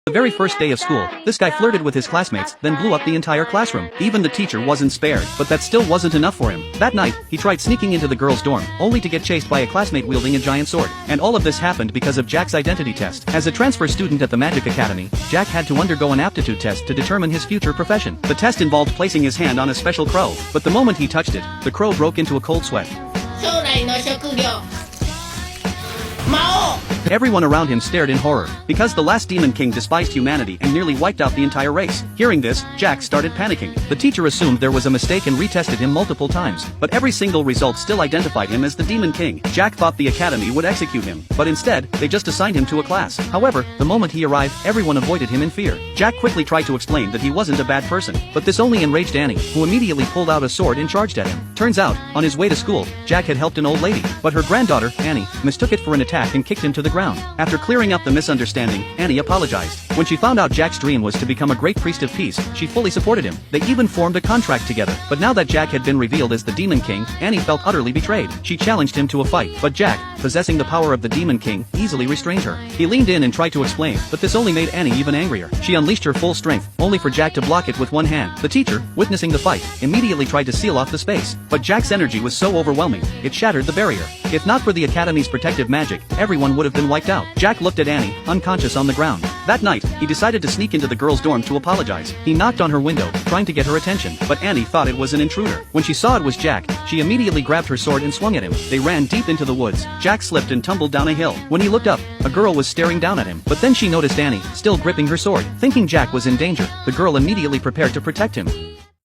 The very first day of school, this guy flirted with his classmates, then blew up the entire classroom. Even the teacher wasn't spared, but that still wasn't enough for him. That night, he tried sneaking into the girls' dorm, only to get chased by a classmate wielding a giant sword. And all of this happened because of Jack's identity test. As a transfer student at the Magic Academy, Jack had to undergo an aptitude test to determine his future profession. The test involved placing his hand on a special crow, but the moment he touched it, the crow broke into a cold sweat. Everyone around him stared in horror, because the last Demon King despised humanity and nearly wiped out the entire race. Hearing this, Jack started panicking. The teacher assumed there was a mistake and retested him multiple times, but every single result still identified him as the Demon King. Jack thought the academy would execute him, but instead, they just assigned him to a class. However, the moment he arrived, everyone avoided him in fear. Jack quickly tried to explain that he wasn't a bad person, but this only enraged Annie, who immediately pulled out a sword and charged at him. Turns out, on his way to school, Jack had helped an old lady, but her granddaughter, Annie, mistook it for an attack and kicked him to the ground. After clearing up the misunderstanding, Annie apologized. When she found out Jack's dream was to become a great priest of peace, she fully supported him. They even formed a contract together. But now that Jack had been revealed as the Demon King, Annie felt utterly betrayed. She challenged him to a fight, but Jack, possessing the power of the Demon King, easily restrained her. He leaned in and tried to explain, but this only made Annie even angrier. She unleashed her full strength, only for Jack to block it with one hand. The teacher, witnessing the fight, immediately tried to seal off the space, but Jack's energy was so overwhelming, it shattered the barrier. If not for the Academy's protective magic, everyone would have been wiped out. Jack looked at Annie, unconscious on the ground. That night, he decided to sneak into the girls' dorm to apologize. He knocked on her window, trying to get her attention, but Annie thought it was an intruder. When she saw it was Jack, she immediately grabbed her sword and swung at him. They ran deep into the woods. Jack slipped and tumbled down a hill. When he looked up, a girl was staring down at him, but then she noticed Annie, still gripping her sword. Thinking Jack was in danger, the girl immediately prepared to protect him.